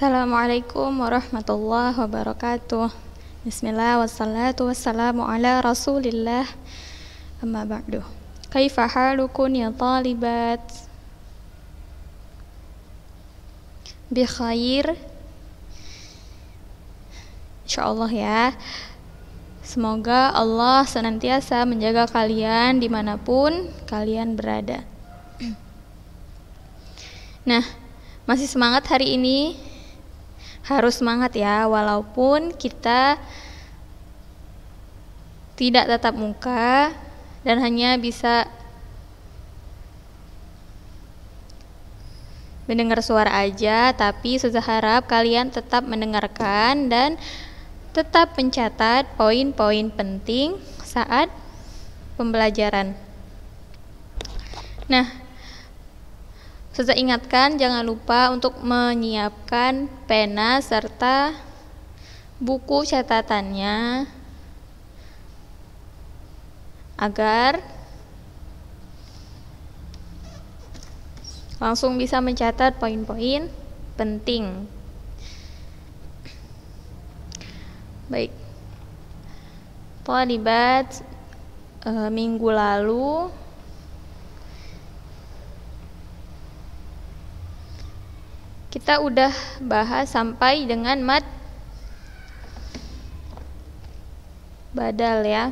Assalamualaikum warahmatullahi wabarakatuh. Bismillah wassalatu wassalamu ala rasulillah. Amma ba'du. Kaifa halukun ya talibat? Bi khair. Insyaallah ya. Semoga Allah senantiasa menjaga kalian dimanapun kalian berada. Nah, masih semangat hari ini? Harus semangat ya, walaupun kita tidak tatap muka dan hanya bisa mendengar suara aja, tapi saya harap kalian tetap mendengarkan dan tetap mencatat poin-poin penting saat pembelajaran. Nah, saya ingatkan jangan lupa untuk menyiapkan pena serta buku catatannya agar langsung bisa mencatat poin-poin penting. Baik, thalibat, minggu lalu kita udah bahas sampai dengan mad badal ya.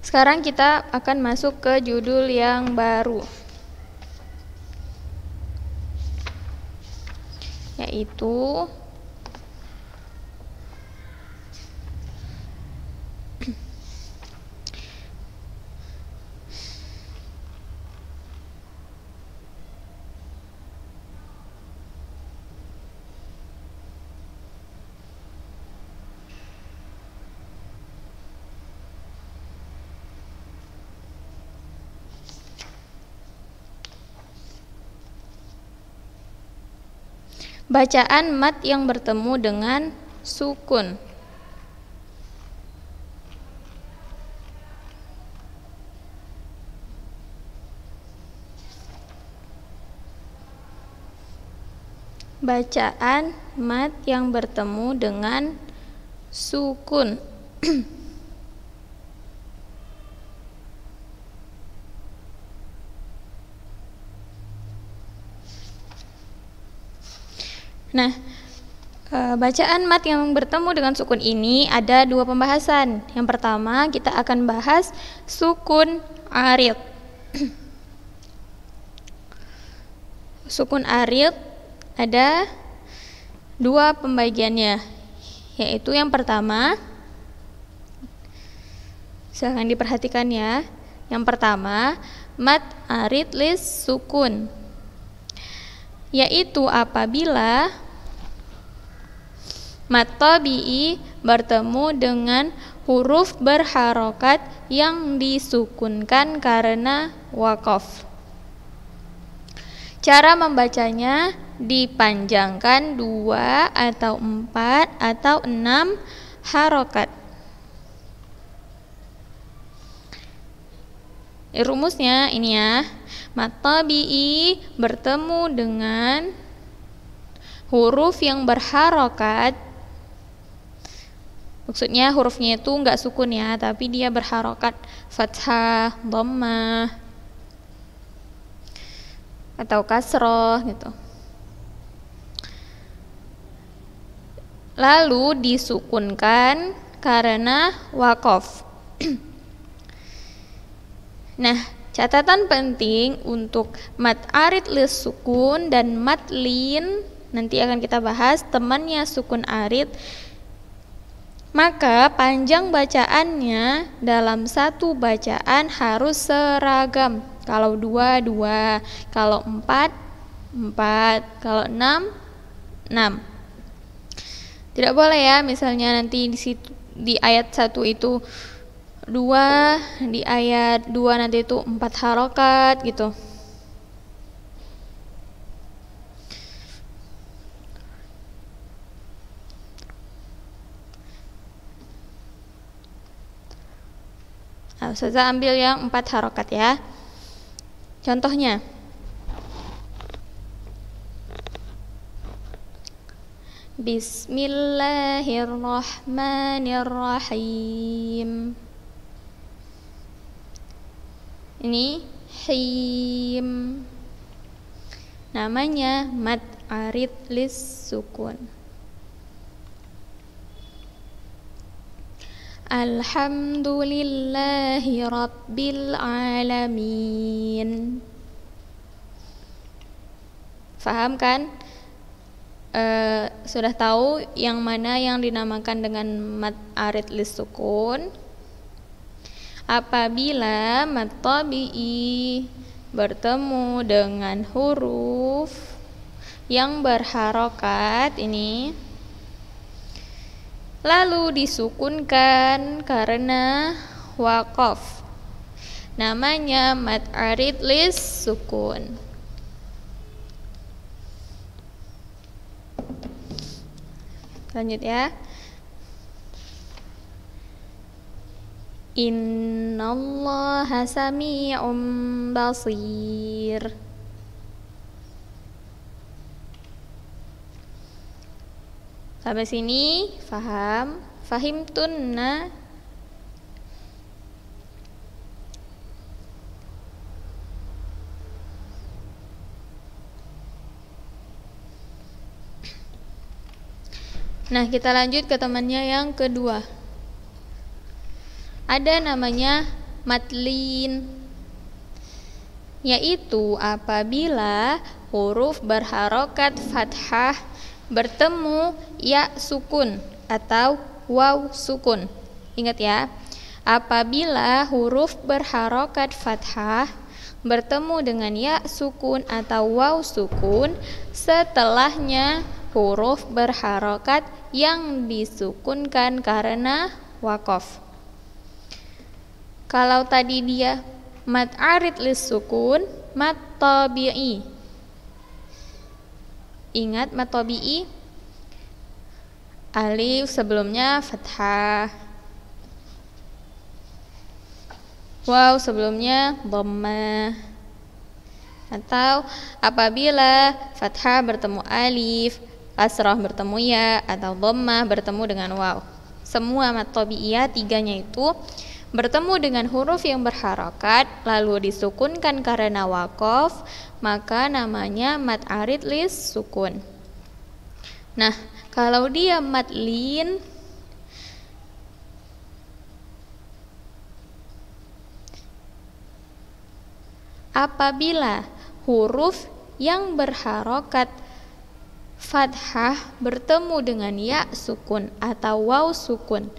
Sekarang kita akan masuk ke judul yang baru, yaitu bacaan mad yang bertemu dengan sukun. Bacaan mad yang bertemu dengan sukun. Nah, bacaan mad yang bertemu dengan sukun ini ada dua pembahasan. Yang pertama kita akan bahas sukun arid. Sukun arid ada dua pembagiannya, yaitu yang pertama, silahkan diperhatikan ya. Yang pertama, mad arid lis sukun, yaitu apabila mad tabi'i bertemu dengan huruf berharokat yang disukunkan karena waqaf. Cara membacanya dipanjangkan 2 atau 4 atau 6 harokat. Rumusnya ini ya. Mad tabi'i bertemu dengan huruf yang berharokat. Maksudnya hurufnya itu enggak sukun ya, tapi dia berharokat fathah, dhammah atau kasroh gitu. Lalu disukunkan karena waqaf. Nah, catatan penting untuk mad arid lis sukun dan mad lin nanti akan kita bahas temannya sukun arid. Maka panjang bacaannya dalam satu bacaan harus seragam. Kalau 2, 2, kalau 4, 4, kalau 6, 6. Tidak boleh ya, misalnya nanti di situ di ayat 1 itu 2, di ayat 2 nanti itu 4 harokat gitu. Nah, Ustazah ambil yang 4 harokat ya. Contohnya Bismillahirrahmanirrahim. Ini him. Namanya mad arid lis sukun. Alhamdulillahi rabbil alamin. Faham kan? Sudah tahu yang mana yang dinamakan dengan mad arid lis sukun? Apabila mad tabi'i bertemu dengan huruf yang berharokat ini, lalu disukunkan karena waqaf, namanya mad arid lis sukun. Lanjut ya. Innallaha sami'un basir. Sampai sini faham? Fahimtunna? Nah, kita lanjut ke temannya yang kedua. Ada namanya madlin, yaitu apabila huruf berharokat fathah bertemu ya sukun atau waw sukun. Ingat ya, apabila huruf berharokat fathah bertemu dengan ya sukun atau waw sukun, setelahnya huruf berharokat yang disukunkan karena waqaf. Kalau tadi dia mad arid lis sukun, mad tabi'i. Ingat mad tabi'i? Alif sebelumnya fathah, waw sebelumnya dhammah. Atau apabila fathah bertemu alif, kasrah bertemu ya, atau dhammah bertemu dengan waw. Semua mad tabi'iyah tiganya itu bertemu dengan huruf yang berharokat lalu disukunkan karena waqaf, maka namanya mad arid lis sukun. Nah, kalau dia madlin, apabila huruf yang berharokat fathah bertemu dengan ya sukun atau waw sukun,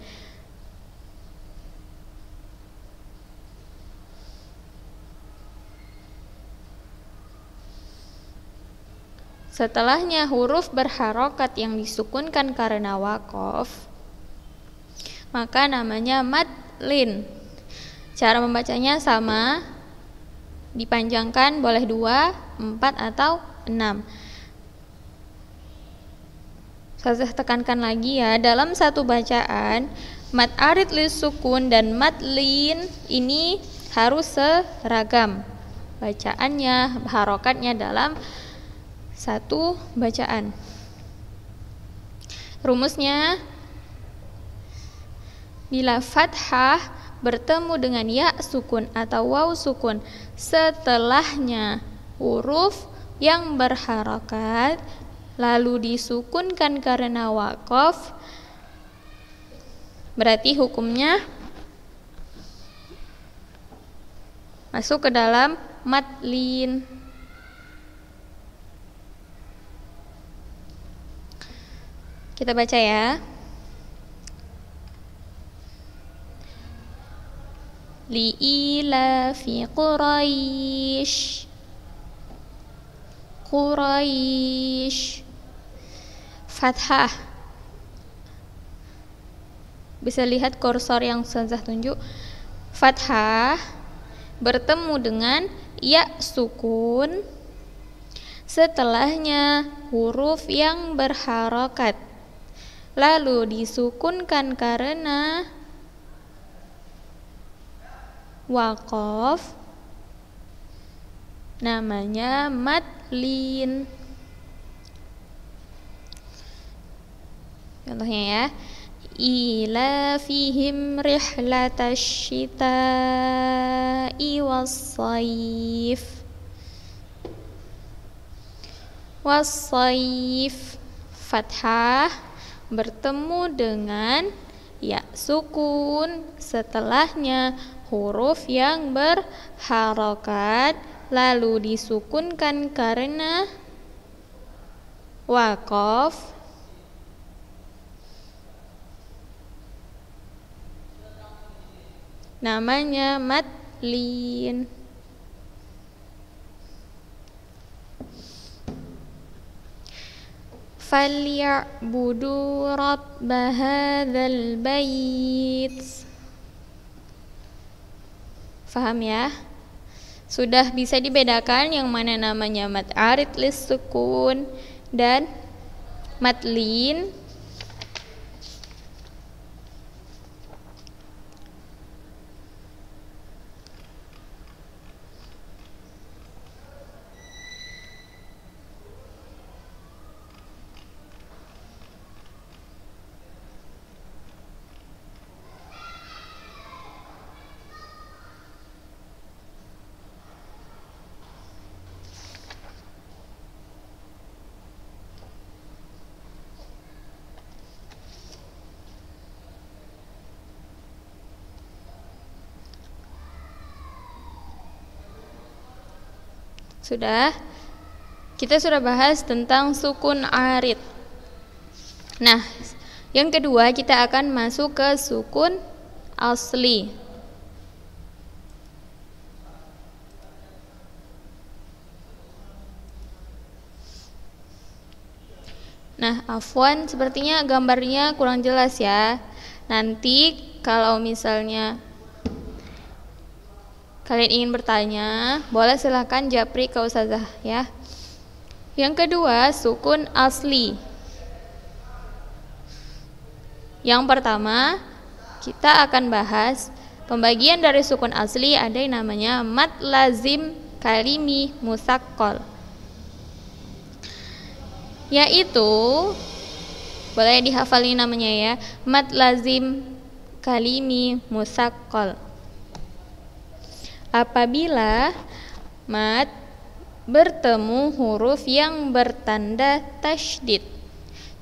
setelahnya huruf berharokat yang disukunkan karena waqaf, maka namanya madlin. Cara membacanya sama, dipanjangkan boleh 2, 4 atau 6. Saya tekankan lagi ya, dalam satu bacaan mad arid lis sukun dan madlin ini harus seragam bacaannya, harokatnya dalam satu bacaan. Rumusnya, bila fathah bertemu dengan ya sukun atau waw sukun, setelahnya huruf yang berharokat lalu disukunkan karena waqaf, berarti hukumnya masuk ke dalam madlin. Kita baca ya. Li'ilafi Quraisy. Quraisy. Fathah. Bisa lihat kursor yang Ustazah tunjuk. Fathah bertemu dengan ya sukun, setelahnya huruf yang berharokat lalu disukunkan karena waqaf, namanya madlin. Contohnya ya, ilafihim rihlatash syita'i was-sayf. Was-sayf fathah bertemu dengan ya sukun, setelahnya huruf yang berharokat lalu disukunkan karena waqaf, namanya madlin. Falyabudu rabb hadzal bait. Faham ya? Sudah bisa dibedakan yang mana namanya mad arid lis sukun dan madlin. Kita sudah bahas tentang sukun arid. Nah, yang kedua kita akan masuk ke sukun asli. Nah, afwan, sepertinya gambarnya kurang jelas ya. Nanti kalau misalnya kalian ingin bertanya, boleh silahkan japri ke ustazah ya. Yang kedua, sukun asli. Yang pertama, kita akan bahas pembagian dari sukun asli. Ada yang namanya mad lazim kalimi musaqqal, yaitu boleh dihafali namanya ya, mad lazim kalimi musaqqal. Apabila mad bertemu huruf yang bertanda tasydid,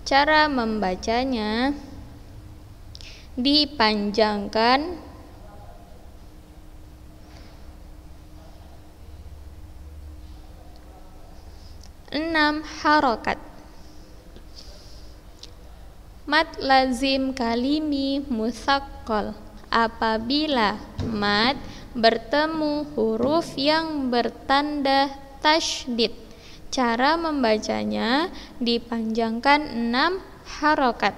cara membacanya dipanjangkan 6 harokat. Mad lazim kalimi musaqqal. Apabila mad bertemu huruf yang bertanda tasydid, cara membacanya dipanjangkan 6 harokat.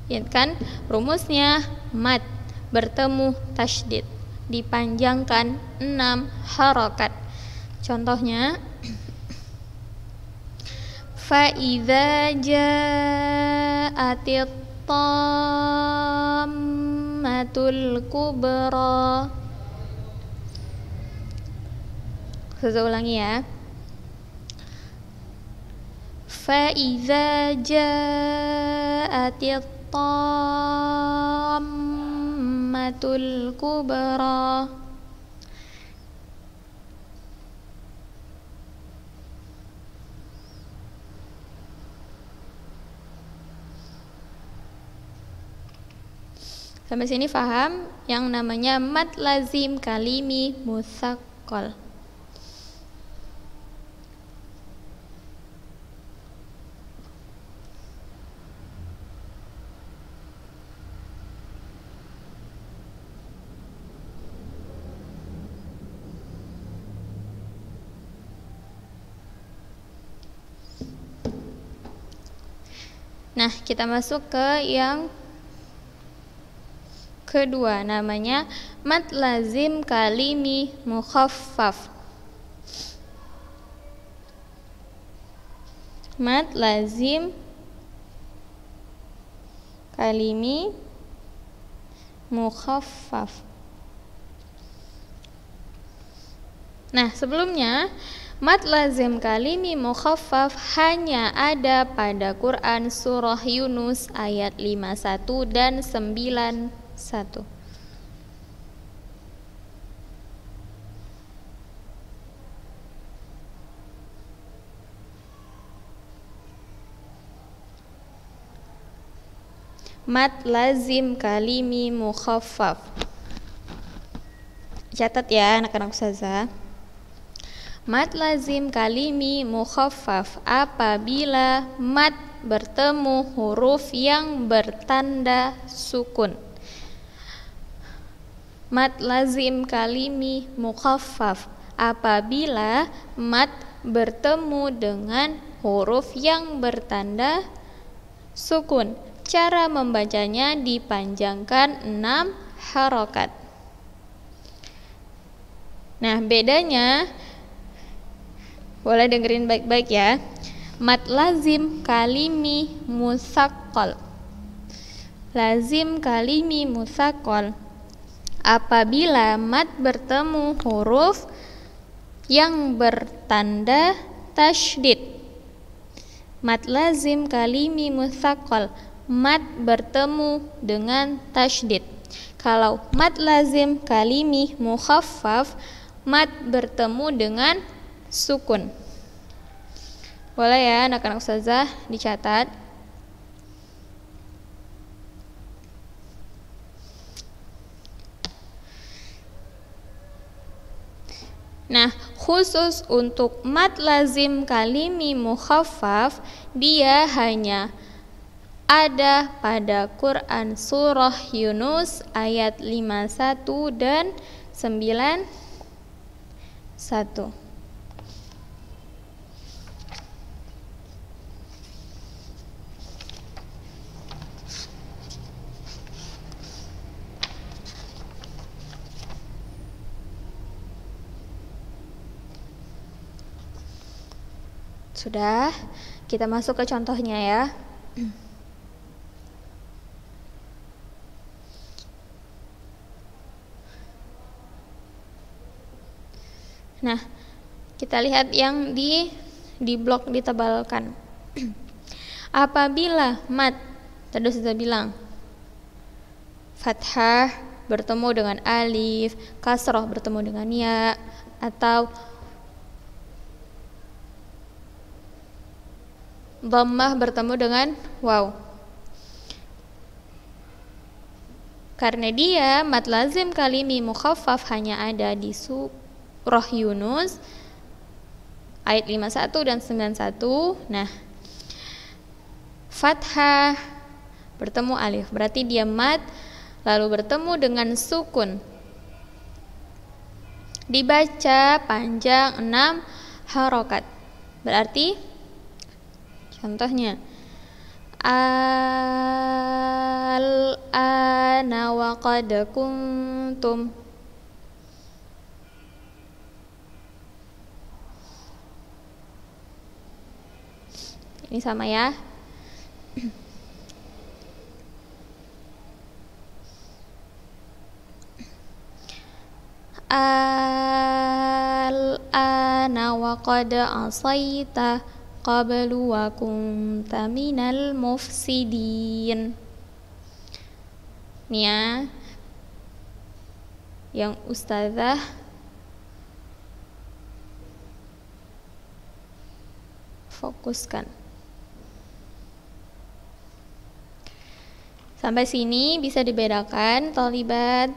Ingat kan rumusnya, mad bertemu tasydid dipanjangkan 6 harokat. Contohnya, fa-idza ja'atit tammatul kubra. Saya ulangi ya. Fa-idza ja'atit tammatul kubra. Sampai sini paham yang namanya mad lazim kalimi musaqqal. Nah, kita masuk ke yang kedua, namanya mad lazim kalimi mukhaffaf. Mad lazim kalimi mukhaffaf. Nah, sebelumnya mad lazim kalimi mukhaffaf hanya ada pada Quran surah Yunus ayat 51 dan 91. Mad lazim kalimi mukhaffaf. Catat ya anak-anak ustazah. Mad lazim kalimi mukhaffaf apabila mad bertemu huruf yang bertanda sukun. Mad lazim kalimi mukhaffaf apabila mad bertemu dengan huruf yang bertanda sukun. Cara membacanya dipanjangkan 6 harokat. Nah, bedanya boleh dengerin baik-baik ya. Mad lazim kalimi musaqqal. Lazim kalimi musaqqal apabila mad bertemu huruf yang bertanda tasydid. Mad lazim kalimi musaqqal, mad bertemu dengan tasydid. Kalau mad lazim kalimi mukhaffaf, mad bertemu dengan sukun. Boleh ya anak-anak ustazah dicatat. Nah, khusus untuk mad lazim kalimi mukhaffaf, dia hanya ada pada Quran surah Yunus ayat 51 dan 91. Sudah, kita masuk ke contohnya ya. Nah, kita lihat yang di blok ditebalkan. Apabila mad, tadi sudah bilang, fathah bertemu dengan alif, kasroh bertemu dengan ya, atau dhammah bertemu dengan waw. Karena dia mad lazim kalimi mukhaffaf hanya ada di surah Yunus ayat 51 dan 91. Nah, fathah bertemu alif, berarti dia mad lalu bertemu dengan sukun. Dibaca panjang 6 harokat. Berarti contohnya al-ana wa qad kuntum. Ini sama ya. Al-ana wa qad asaita qablu wa kunta minal mufsidin. Nih ya, yang ustazah fokuskan. Sampai sini bisa dibedakan thalibat.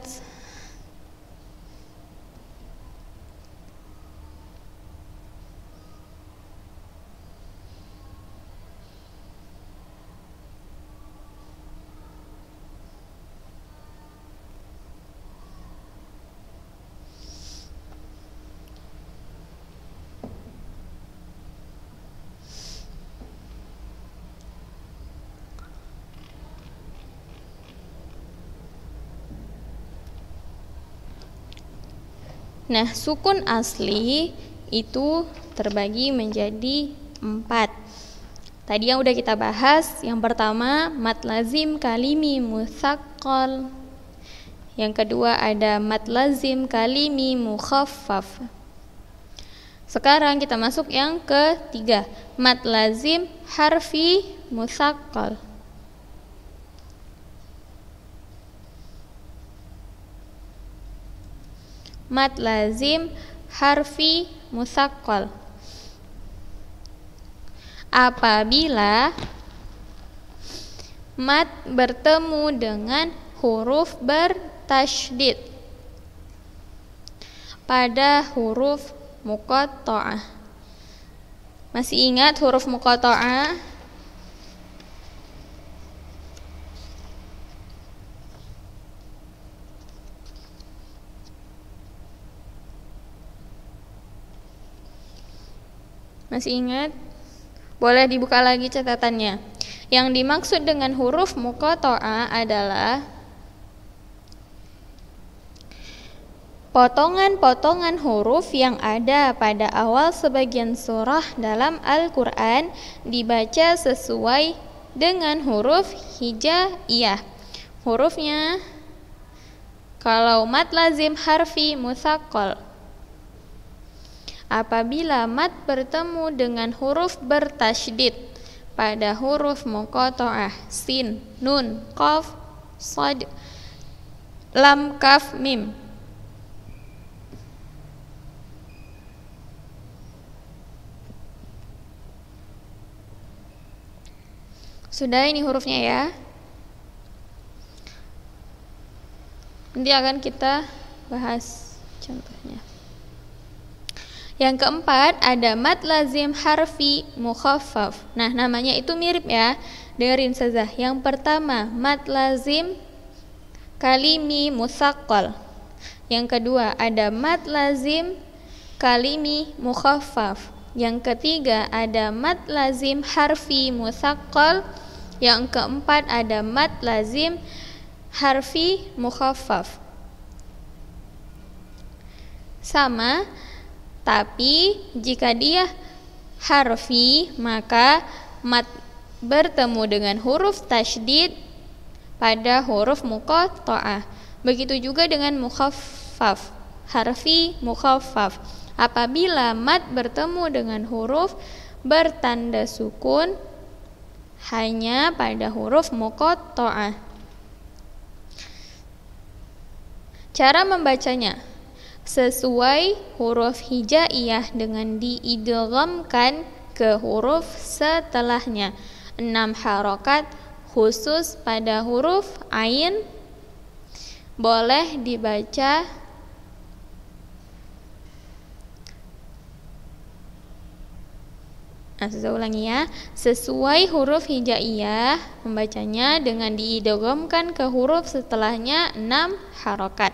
Nah, sukun asli itu terbagi menjadi 4. Tadi yang udah kita bahas, yang pertama mad lazim kalimi musaqqal. Yang kedua ada mad lazim kalimi mukhaffaf. Sekarang kita masuk yang ketiga, mad lazim harfi musaqqal. Mad lazim harfi musaqqal. Apabila mad bertemu dengan huruf bertasydid pada huruf muqatta'ah. Masih ingat huruf muqatta'ah? Masih ingat? Boleh dibuka lagi catatannya. Yang dimaksud dengan huruf muqatta'ah adalah potongan-potongan huruf yang ada pada awal sebagian surah dalam Al-Quran dibaca sesuai dengan huruf hijaiyah. Hurufnya kalau mad lazim harfi musaqqal, apabila mad bertemu dengan huruf bertasydid pada huruf muqatta'ah sin, nun, qaf, shad, lam, kaf, mim. Sudah, ini hurufnya ya. Nanti akan kita bahas contohnya. Yang keempat ada mad lazim harfi mukhaffaf. Nah, namanya itu mirip ya. Dengerin saja. Yang pertama mad lazim kalimi musaqqal. Yang kedua ada mad lazim kalimi mukhaffaf. Yang ketiga ada mad lazim harfi musaqqal. Yang keempat ada mad lazim harfi mukhaffaf. Sama, tapi jika dia harfi maka mad bertemu dengan huruf tasydid pada huruf muqatta'ah. Begitu juga dengan mukhaffaf, harfi mukhaffaf. Apabila mad bertemu dengan huruf bertanda sukun hanya pada huruf muqatta'ah. Cara membacanya sesuai huruf hijaiyah dengan diidghamkan ke huruf setelahnya. 6 harokat khusus pada huruf ain boleh dibaca saya ulangi ya. Sesuai huruf hijaiyah membacanya dengan diidghamkan ke huruf setelahnya 6 harokat.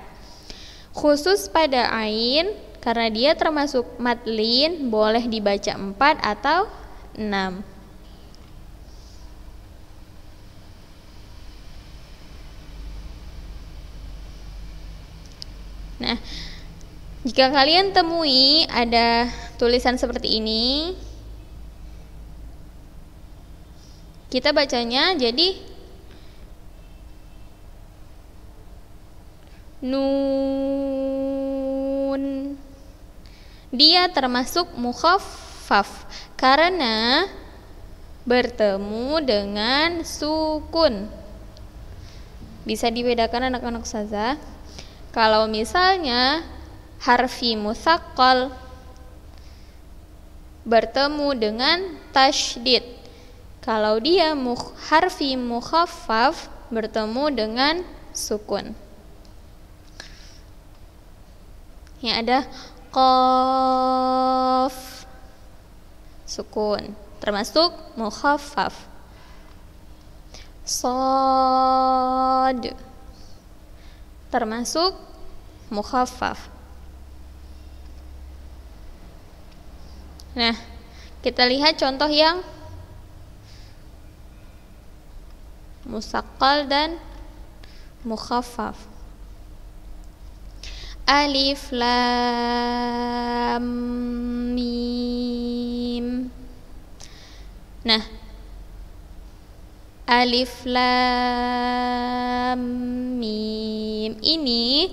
Khusus pada ain karena dia termasuk mad lin boleh dibaca 4 atau 6. Nah, jika kalian temui ada tulisan seperti ini, kita bacanya jadi nun. Dia termasuk mukhaffaf karena bertemu dengan sukun. Bisa dibedakan anak-anak saja. Kalau misalnya harfi musaqqal bertemu dengan tasydid, kalau dia harfi mukhaffaf bertemu dengan sukun. Yang ada qaf sukun termasuk mukhaffaf. Shad termasuk mukhaffaf. Nah, kita lihat contoh yang musaqqal dan mukhaffaf. Alif lam mim. Nah, alif lam mim ini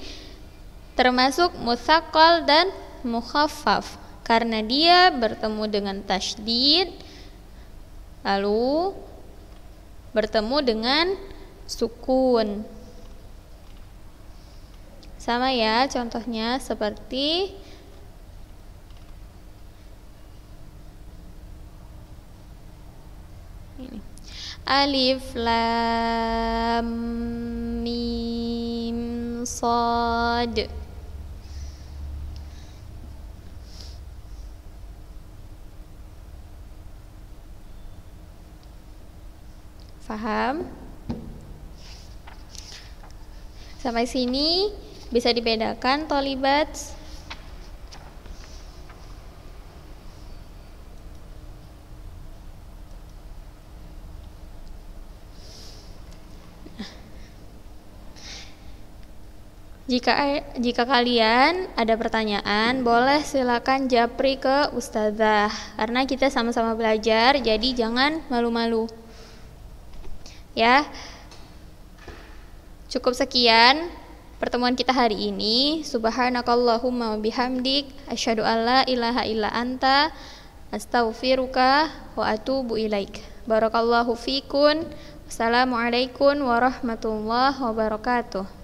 termasuk musaqqal dan mukhaffaf. karena dia bertemu dengan tasydid lalu bertemu dengan sukun. Sama ya, contohnya seperti ini. Alif lam mim shad. Faham? Sampai sini bisa dibedakan tolibat? Jika kalian ada pertanyaan, boleh silakan japri ke ustazah. Karena kita sama-sama belajar, jadi jangan malu-malu. Ya. Cukup sekian pertemuan kita hari ini. Subhanakallahumma wa bihamdik asyhadu alla ilaha illa anta astaghfiruka wa atubu ilaik. Barakallahu fikun. Wassalamualaikum warahmatullahi wabarakatuh.